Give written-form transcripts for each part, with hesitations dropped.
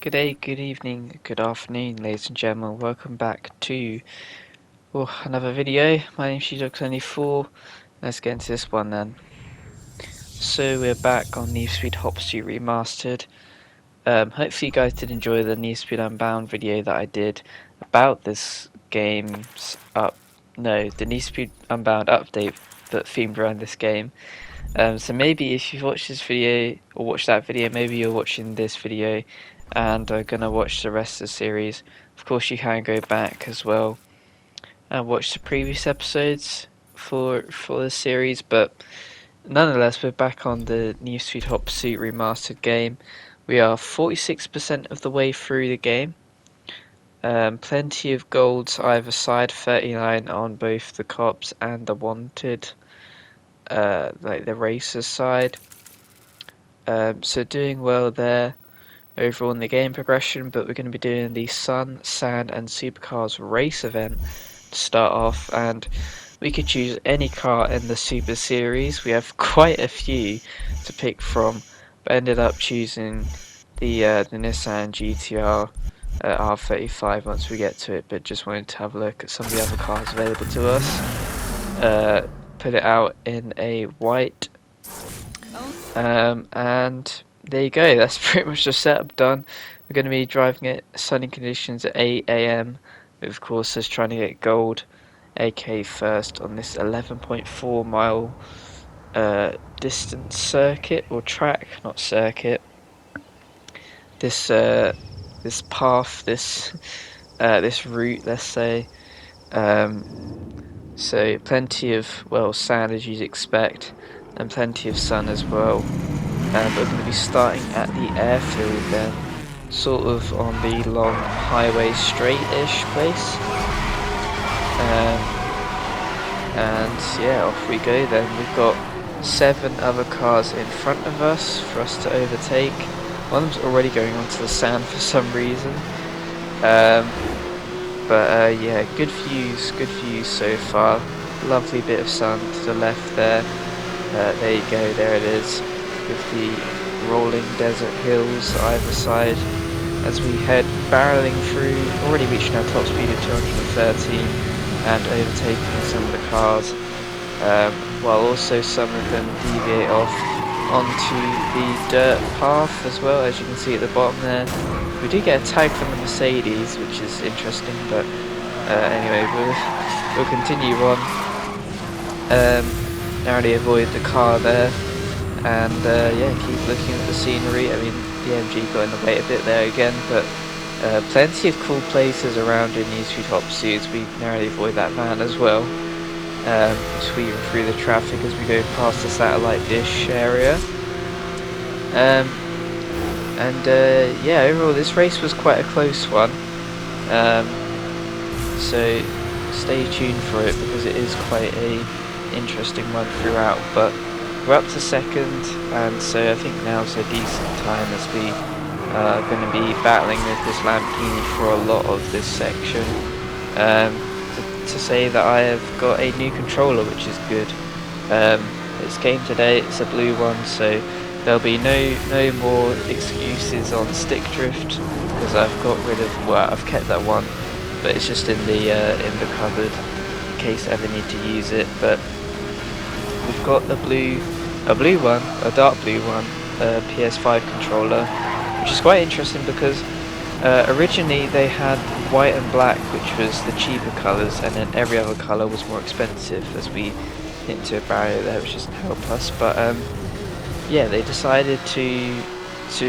Good day, good evening, good afternoon, ladies and gentlemen. Welcome back to another video. My name's Shedog24. Let's get into this one then. So we're back on Need for Speed Hot Pursuit Remastered. Hopefully you guys did enjoy the Need for Speed Unbound video that I did about this game's the Need for Speed Unbound update that themed around this game. So maybe if you've watched this video or watched that video, maybe you're watching this video and are gonna watch the rest of the series. Of course, you can go back as well and watch the previous episodes for the series, but nonetheless, we're back on the Need for Speed Hot Pursuit Remastered game. We are 46% of the way through the game. Plenty of golds either side, 39 on both the cops and the wanted, like the racers side. So doing well there overall in the game progression, but we're going to be doing the Sun, Sand and Supercars race event to start off, and we could choose any car in the Super Series. We have quite a few to pick from, but ended up choosing the Nissan GTR R35 once we get to it, but just wanted to have a look at some of the other cars available to us. Put it out in a white, and there you go, that's pretty much the setup done. We're going to be driving it sunny conditions at 8 AM, of course just trying to get gold, aka first on this 11.4 mile distance circuit, or track, not circuit. This this path, this route, let's say. So plenty of, sand as you'd expect, and plenty of sun as well. But we're going to be starting at the airfield then, sort of on the long highway straight-ish place. And yeah, off we go then. We've got 7 other cars in front of us for us to overtake. One's already going onto the sand for some reason. Yeah, good views so far. Lovely bit of sun to the left there. There you go, there it is, with the rolling desert hills either side as we head barreling through, already reaching our top speed of 213 and overtaking some of the cars, while also some of them deviate off onto the dirt path as well, as you can see at the bottom there. We do get a tag from the Mercedes, which is interesting, but anyway, we'll continue on. Narrowly avoid the car there, and yeah, keep looking at the scenery. I mean, the MG got in the way a bit there again, but plenty of cool places around in Need for Speed Hot Pursuit. We narrowly avoid that van as well. Sweeping through the traffic as we go past the satellite dish area. Yeah, overall this race was quite a close one. So stay tuned for it, because it is quite a interesting one throughout. But we're up to second, and so I think now's a decent time as we are going to be battling with this Lamborghini for a lot of this section. To say that I have got a new controller, which is good. It's came today, it's a blue one, so there'll be no more excuses on stick drift, because I've got rid of, I've kept that one, but it's just in the cupboard in case I ever need to use it. But we've got a blue one, a dark blue one, PS5 controller, which is quite interesting because originally they had white and black, which was the cheaper colours, and then every other colour was more expensive as we hit into a barrier there, which doesn't help us. But yeah, they decided to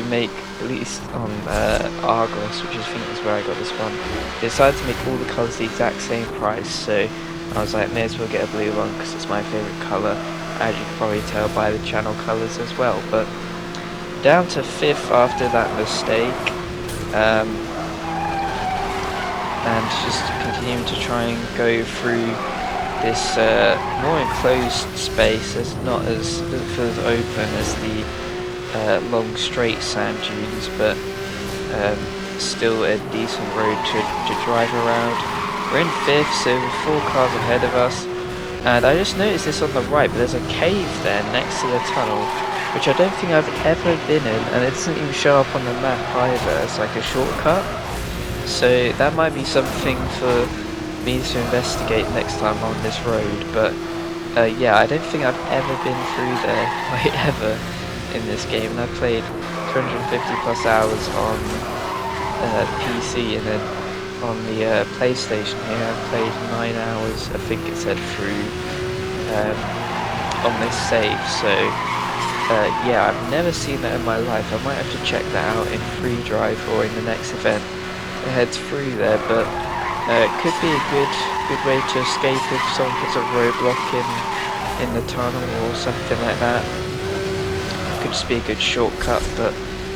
make, at least on Argos, which I think is where I got this one, they decided to make all the colours the exact same price, so I was like, may as well get a blue one because it's my favourite colour, as you can probably tell by the channel colours as well. But down to 5th after that mistake, and just continuing to try and go through this more enclosed space. It's not as, doesn't feel as open as the long straight sand dunes, but still a decent road to drive around. We're in 5th, so we're 4 cars ahead of us, and I just noticed this on the right, but there's a cave there next to the tunnel, which I don't think I've ever been in, and it doesn't even show up on the map either as like a shortcut. So that might be something for me to investigate next time on this road. But yeah, I don't think I've ever been through there, like ever, in this game. And I've played 250 plus hours on PC, and then on the PlayStation here I've played 9 hours, I think it said, through on this save. So yeah, I've never seen that in my life. I might have to check that out in free drive or in the next event that heads through there. But it could be a good way to escape if someone puts a roadblock in the tunnel or something like that. It could just be a good shortcut. But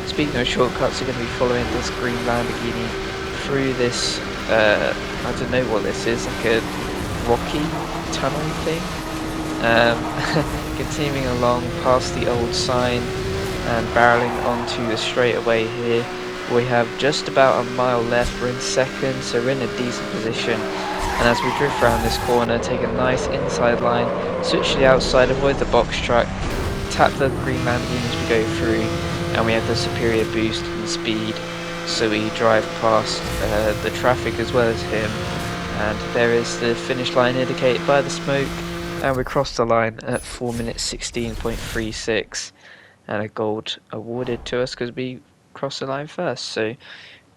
speaking of shortcuts, we're going to be following this green Lamborghini through this, I don't know what this is, like a rocky tunnel thing. Continuing along past the old sign and barreling onto the straightaway here. We have just about a mile left. We're in second, so we're in a decent position. And as we drift around this corner, take a nice inside line, switch to the outside, avoid the box truck, tap the green Lamborghini as we go through, and we have the superior boost and speed, so we drive past the traffic as well as him. And there is the finish line indicated by the smoke. And we crossed the line at 4 minutes 16.36, and a gold awarded to us because we crossed the line first. So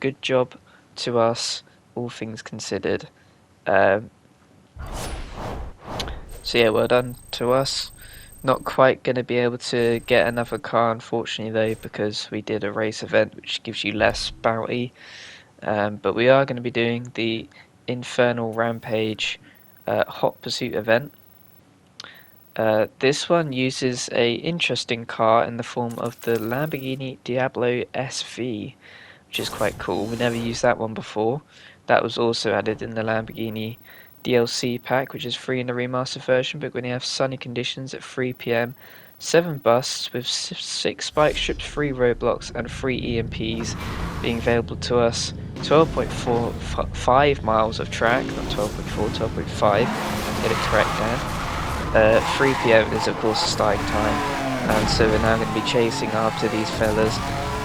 good job to us, all things considered. So yeah, well done to us. Not quite going to be able to get another car, unfortunately, though, because we did a race event which gives you less bounty. But we are going to be doing the Infernal Rampage Hot Pursuit event. This one uses a interesting car in the form of the Lamborghini Diablo SV, which is quite cool. We never used that one before. That was also added in the Lamborghini DLC pack, which is free in the remastered version, but we're going to have sunny conditions at 3 PM, 7 busts with 6 spike strips, 3 roadblocks and 3 EMPs being available to us. 12.45 miles of track, not 12.4, 12.5, get it correct Dan. 3 PM is of course the starting time, and so we're now going to be chasing after these fellas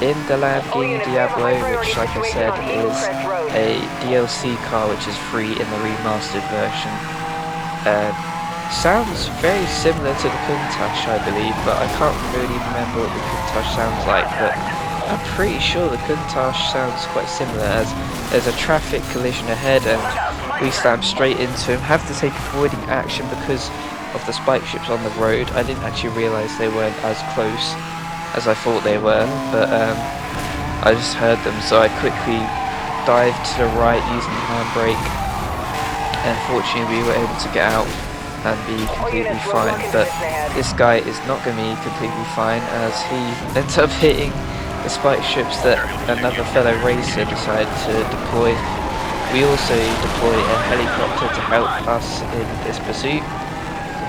in the Lamborghini Diablo, which, like I said, is a DLC car which is free in the remastered version. Sounds very similar to the Countach, I believe, but I can't really remember what the Countach sounds like, but I'm pretty sure the Countach sounds quite similar, as there's a traffic collision ahead and we slam straight into him, have to take avoiding action because of the spike strips on the road. I didn't actually realise they weren't as close as I thought they were, but I just heard them, so I quickly dived to the right using the handbrake, and fortunately we were able to get out and be completely fine. But this guy is not going to be completely fine, as he ends up hitting the spike strips that another fellow racer decided to deploy. We also deploy a helicopter to help us in this pursuit.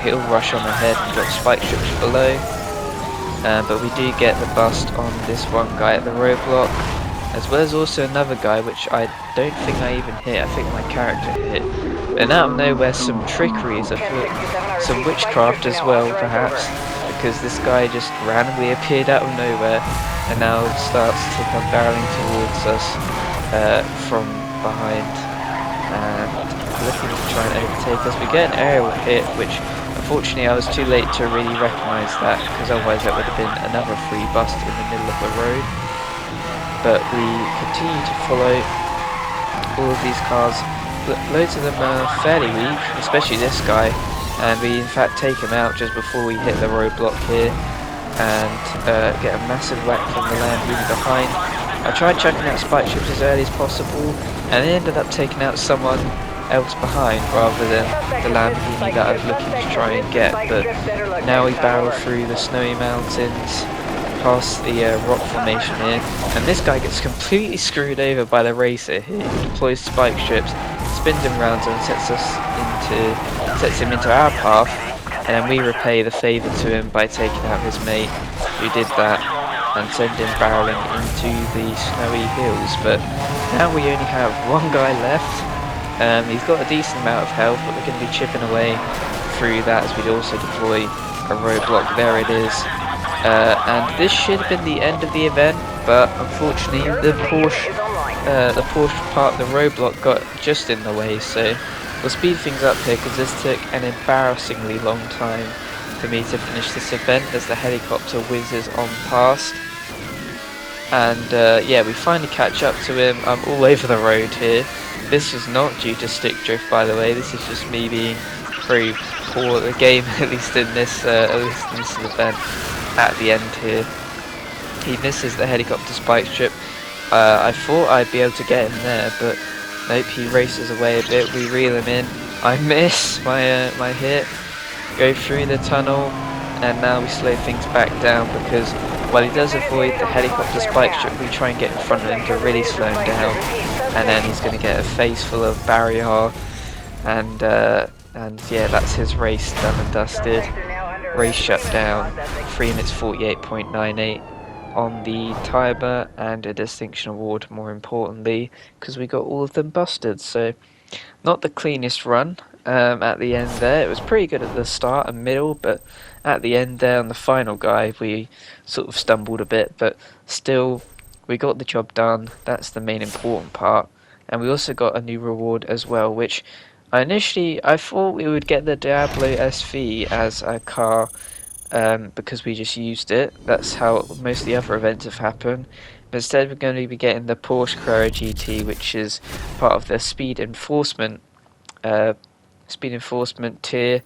He'll rush on ahead and drop spike strips below, but we do get the bust on this one guy at the roadblock, as well as also another guy which I don't think I even hit. I think my character hit. And out of nowhere, some trickery is afoot, some witchcraft as well perhaps, because this guy just randomly appeared out of nowhere and now starts to come barreling towards us from behind and looking to try and overtake us. We get an aerial hit, which unfortunately I was too late to really recognise that, because otherwise that would have been another free bust in the middle of the road. But we continue to follow all of these cars. Loads of them are fairly weak, especially this guy, and we in fact take him out just before we hit the roadblock here and get a massive whack from the Lamborghini behind. I tried chucking out spike strips as early as possible and it ended up taking out someone else behind rather than the Lamborghini that I was looking to try and get. But now we barrel through the snowy mountains past the rock formation here, and this guy gets completely screwed over by the racer here, who deploys spike strips, spins him round and sets him into our path, and then we repay the favour to him by taking out his mate who did that and send him barreling into the snowy hills. But now we only have one guy left. He's got a decent amount of health, but we're going to be chipping away through that as we also deploy a roadblock. There it is. And this should have been the end of the event, but unfortunately the Porsche part of the roadblock got just in the way, so we'll speed things up here because this took an embarrassingly long time for me to finish this event as the helicopter whizzes on past. And yeah, we finally catch up to him. I'm all over the road here. This was not due to stick drift, by the way. This is just me being very poor at the game, at least in this event. At the end here, he misses the helicopter spike strip. I thought I'd be able to get him there, but nope. He races away a bit. We reel him in. I miss my hit. Go through the tunnel, and now we slow things back down because while he does avoid the helicopter spike strip, we try and get in front of him to really slow him down, and then he's going to get a face full of barrier, and yeah, that's his race done and dusted. Race shut down. 3 minutes 48.98 on the timer, and a distinction award more importantly because we got all of them busted. So not the cleanest run at the end there. It was pretty good at the start and middle, but at the end there on the final guy we sort of stumbled a bit, but still we got the job done. That's the main important part. And we also got a new reward as well, which I thought we would get the Diablo SV as a car because we just used it. That's how most of the other events have happened. But instead we're going to be getting the Porsche Carrera GT, which is part of the speed enforcement tier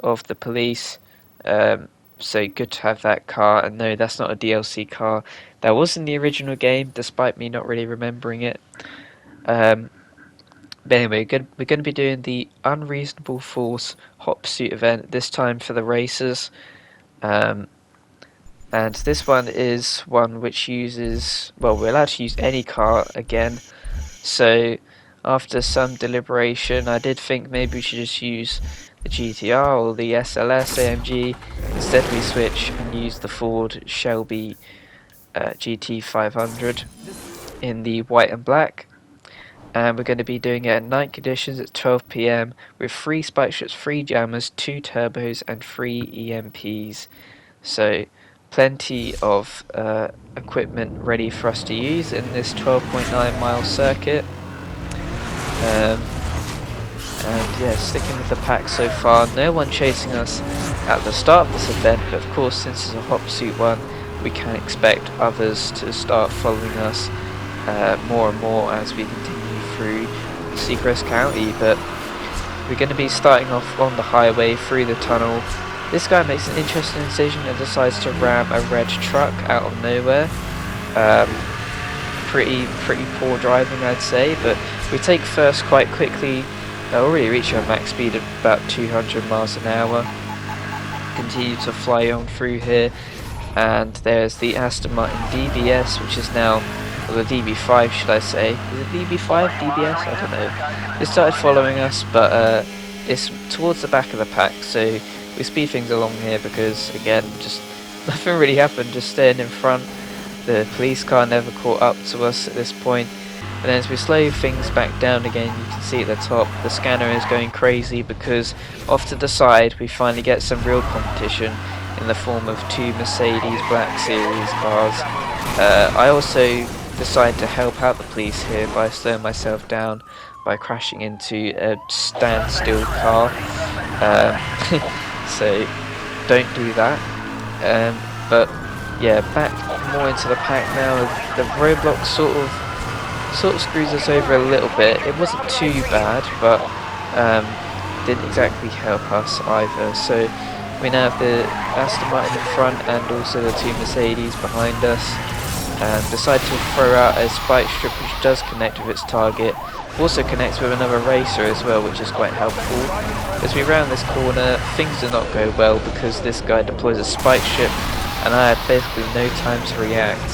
of the police. So good to have that car. And no, that's not a DLC car. That was in the original game, despite me not really remembering it. But anyway, we're going to be doing the Unreasonable Force Hot Pursuit event, this time for the racers. And this one is one which uses, well, we're allowed to use any car again. So after some deliberation, I did think maybe we should just use the GTR or the SLS AMG. Instead we switch and use the Ford Shelby GT500 in the white and black. And we're going to be doing it at night conditions at 12 PM with 3 spike strips, 3 jammers, 2 turbos and 3 EMPs. So plenty of equipment ready for us to use in this 12.9 mile circuit. And yeah, sticking with the pack so far. No one chasing us at the start of this event, but of course since it's a hot pursuit one, we can expect others to start following us more and more as we continue through Seacrest County. But we're going to be starting off on the highway through the tunnel. This guy makes an interesting decision and decides to ram a red truck out of nowhere. Pretty poor driving, I'd say, but we take first quite quickly. Already reach our max speed of about 200 miles an hour. Continue to fly on through here, and there's the Aston Martin DBS, which is now, or the DB5 should I say. Is it DB5? DBS? I don't know. It started following us, but it's towards the back of the pack, so we speed things along here because, again, just nothing really happened, just staying in front. The police car never caught up to us at this point. And then as we slow things back down again, you can see at the top, the scanner is going crazy because off to the side we finally get some real competition in the form of 2 Mercedes Black Series cars. I also decide to help out the police here by slowing myself down by crashing into a standstill car. So don't do that. But yeah, back more into the pack now. The roadblock sort of screws us over a little bit. It wasn't too bad, but didn't exactly help us either. So we now have the Aston Martin in front and also the 2 Mercedes behind us, and decide to throw out a spike strip which does connect with its target. Also connects with another racer as well, which is quite helpful. As we round this corner, things do not go well because this guy deploys a spike strip and I had basically no time to react.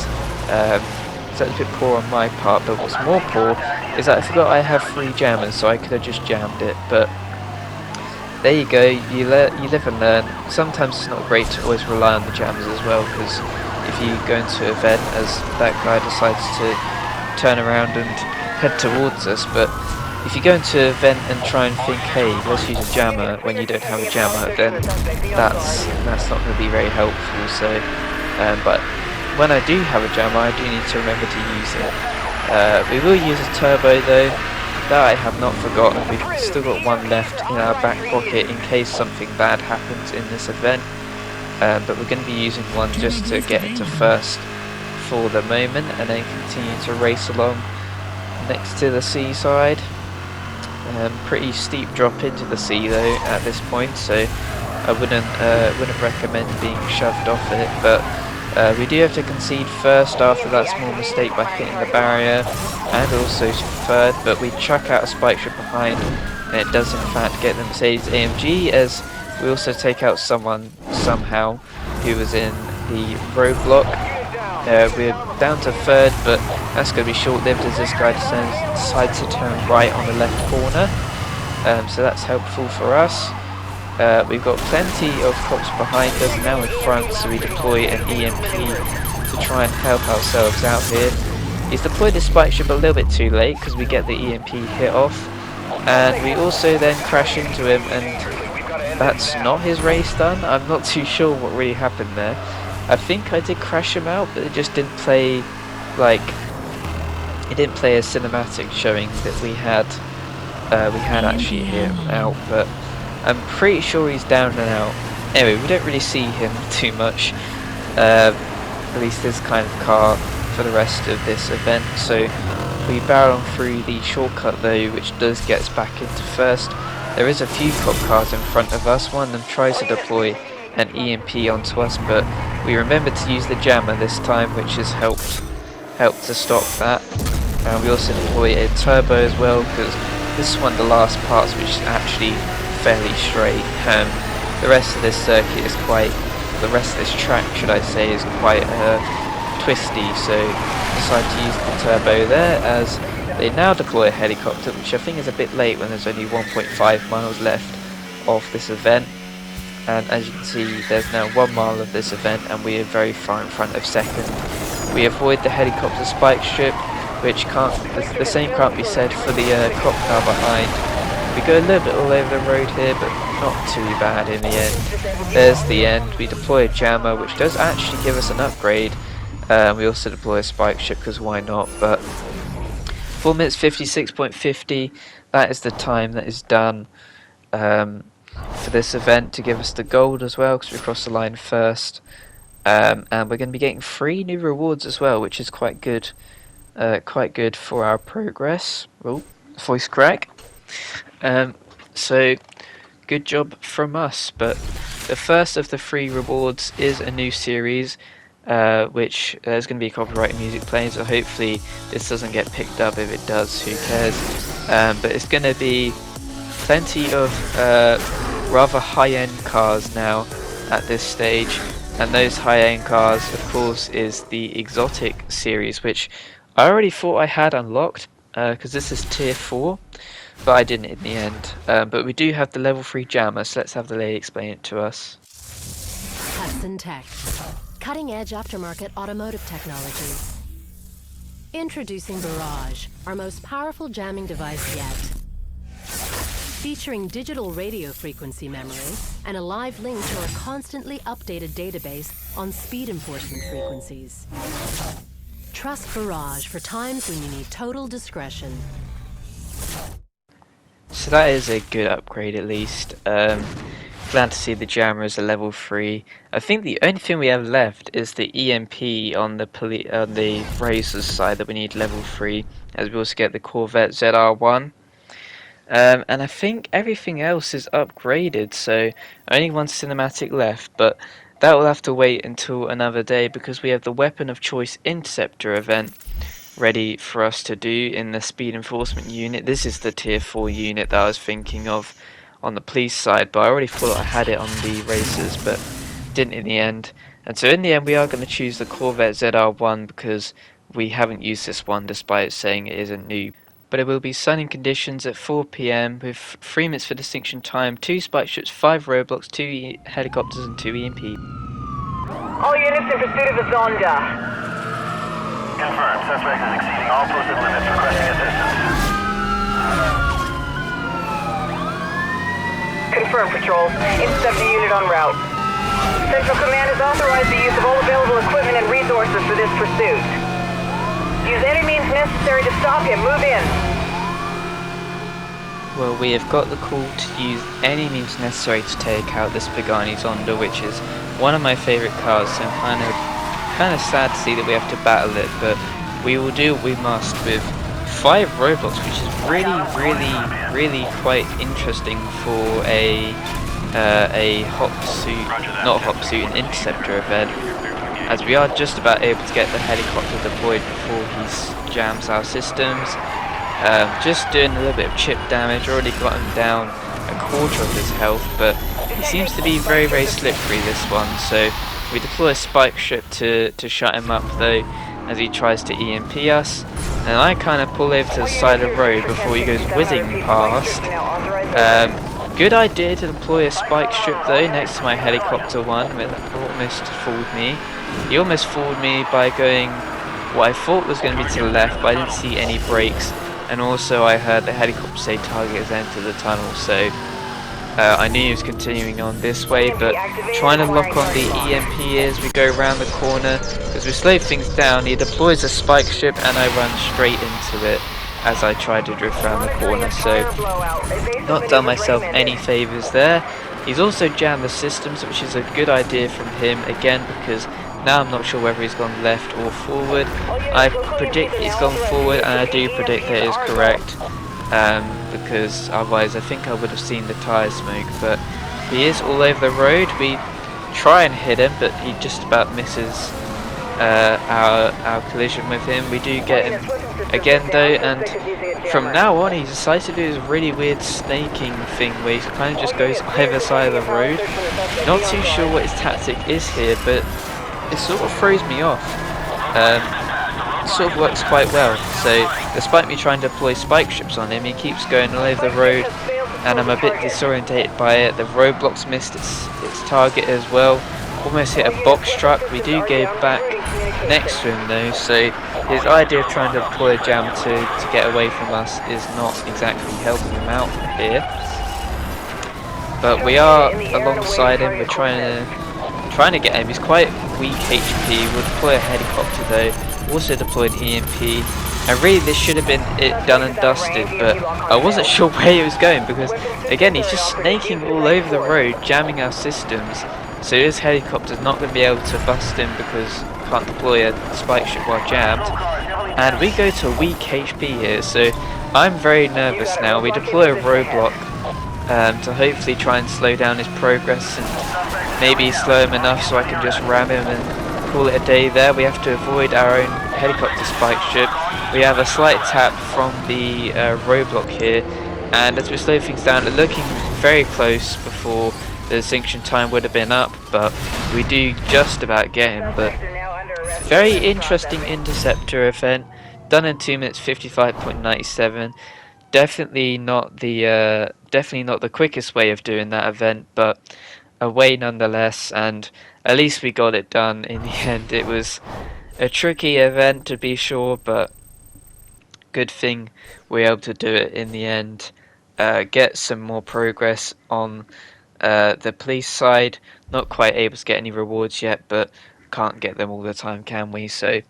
So that's a bit poor on my part, but what's more poor is that I forgot I have 3 jammers, so I could have just jammed it. But there you go, you live and learn. Sometimes it's not great to always rely on the jammers as well, because if you go into an event as that guy decides to turn around and head towards us, but if you go into an event and try and think, hey, let's use a jammer when you don't have a jammer, then that's not going to be very helpful. So but when I do have a jammer, I do need to remember to use it. We will use a turbo though, that I have not forgotten. We've still got one left in our back pocket in case something bad happens in this event, but we're going to be using one just to get into first for the moment, and then continue to race along next to the seaside. Pretty steep drop into the sea though at this point, so I wouldn't recommend being shoved off it, but we do have to concede first after that small mistake by hitting the barrier, and also third, but we chuck out a spike strip behind, and it does in fact get the Mercedes AMG, as we also take out someone somehow who was in the roadblock. We're down to third, but that's going to be short-lived as this guy decides to turn right on the left corner, so that's helpful for us. We've got plenty of cops behind us, now in front, so we deploy an EMP to try and help ourselves out here. He's deployed his spike strip a little bit too late because we get the EMP hit off, and we also then crash into him, and that's not his race done. I'm not too sure what really happened there. I think I did crash him out, but it just didn't play like it didn't play a cinematic showing that we had actually hit him out, but I'm pretty sure he's down and out. Anyway, we don't really see him too much, at least this kind of car, for the rest of this event, so we barrel on through the shortcut though, which does get us back into first. There is a few cop cars in front of us. One of them tries to deploy an EMP onto us, but we remembered to use the jammer this time, which has helped to stop that. And we also deploy a turbo as well, because this is one of the last parts which is actually fairly straight. The rest of this circuit is the rest of this track, should I say, is quite twisty, so decide to use the turbo there as they now deploy a helicopter, which I think is a bit late when there's only 1.5 miles left of this event. And as you can see, there's now 1 mile of this event, and we are very far in front of second. We avoid the helicopter spike strip, which the same can't be said for the cop car behind. We go a little bit all over the road here, but not too bad in the end. There's the end. We deploy a jammer, which does actually give us an upgrade. We also deploy a spike strip, because why not? But 4 minutes 56.50, that is the time that is done for this event to give us the gold as well, because we crossed the line first. And we're going to be getting 3 new rewards as well, which is quite good for our progress. Oh, voice crack. So good job from us. But the first of the 3 rewards is a new series, which there's going to be copyrighted music playing, so hopefully this doesn't get picked up. If it does, who cares? But it's going to be plenty of rather high-end cars now at this stage, and those high-end cars, of course, is the exotic series, which I already thought I had unlocked, because this is tier 4, but I didn't in the end. But we do have the level 3 jammer, so let's have the lady explain it to us. Hudson Tech, cutting-edge aftermarket automotive technology. Introducing Barrage, our most powerful jamming device yet. Featuring digital radio frequency memory and a live link to our constantly updated database on speed enforcement frequencies. Trust Barrage for times when you need total discretion. So that is a good upgrade at least. Glad to see the jammer is a level 3. I think the only thing we have left is the EMP on the Razor's side that we need level 3, as we also get the Corvette ZR1. And I think everything else is upgraded, so only one cinematic left, but that will have to wait until another day, because we have the Weapon of Choice Interceptor event ready for us to do in the Speed Enforcement unit. This is the tier 4 unit that I was thinking of on the police side, but I already thought I had it on the racers, but didn't in the end. And so in the end we are going to choose the Corvette ZR1, because we haven't used this one despite saying it isn't new. But it will be sunny conditions at 4 PM with 3 minutes for distinction time, 2 spike strips, 5 roadblocks, 2 helicopters and 2 EMP. All units in pursuit of the Zonda. Confirmed. Suspect is exceeding all posted limits, requesting assistance. Confirmed, patrol. Intercept the unit en route. Central Command has authorized the use of all available equipment and resources for this pursuit. Use any means necessary to stop him. Move in. Well, we have got the call to use any means necessary to take out this Pagani Zonda, which is one of my favourite cars, so I'm kind of sad to see that we have to battle it, but we will do what we must with 5 roadblocks, which is really quite interesting for a hot pursuit, not a hot pursuit, an interceptor event, as we are just about able to get the helicopter deployed before he jams our systems. Just doing a little bit of chip damage, already got him down a quarter of his health, but he seems to be very slippery, this one, so we deploy a spike strip to shut him up though, as he tries to EMP us, and I kind of pull over to the side of the road before he goes whizzing past. Good idea to deploy a spike strip though next to my helicopter one, that almost fooled me. He almost fooled me by going what I thought was going to be to the left, but I didn't see any brakes. And also I heard the helicopter say target has entered the tunnel, so I knew he was continuing on this way, but trying to lock on the EMP as we go around the corner. As we slow things down, he deploys a spike strip and I run straight into it as I try to drift around the corner, so not done myself any favours there. He's also jammed the systems, which is a good idea from him, again because now I'm not sure whether he's gone left or forward. I predict he's gone forward, and I do predict that it is correct, because otherwise I think I would have seen the tyre smoke, but he is all over the road. We try and hit him, but he just about misses our collision with him. We do get him again though, and from now on he decides to do this really weird snaking thing where he kind of just goes either side of the road. Not too sure what his tactic is here, but it sort of throws me off. It sort of works quite well. So despite me trying to deploy spike strips on him, he keeps going all over the road, and I'm a bit disorientated by it. The roadblocks missed its target as well. Almost hit a box truck. We do go back next to him though, so his idea of trying to deploy a jam to get away from us is not exactly helping him out here. But we are alongside him. We're trying to get him. He's quite weak HP. We'll deploy a helicopter though. Also deployed EMP. And really this should have been it done and dusted, but I wasn't sure where he was going because again he's just snaking all over the road, jamming our systems. So his helicopter's not going to be able to bust him because can't deploy a spike ship while jammed. And we go to a weak HP here, so I'm very nervous now. We deploy a roadblock to hopefully try and slow down his progress and maybe slow him enough so I can just ram him and call it a day there. We have to avoid our own helicopter spike ship. We have a slight tap from the roadblock here, and as we slow things down, looking very close before the distinction time would have been up, but we do just about get him. But very interesting interceptor event, done in 2 minutes 55.97. Definitely not the quickest way of doing that event, but a way nonetheless, and at least we got it done in the end. It was a tricky event to be sure, but good thing we were able to do it in the end. Get some more progress on the police side. Not quite able to get any rewards yet, but can't get them all the time, can we? So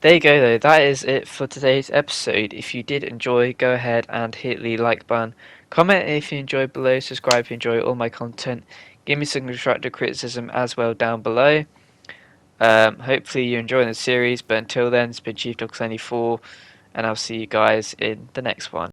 there you go though, that is it for today's episode. If you did enjoy, go ahead and hit the like button, comment if you enjoyed below, subscribe if you enjoy all my content, give me some constructive criticism as well down below. Hopefully you're enjoying the series, but until then, it's been Chief Dog 74, and I'll see you guys in the next one.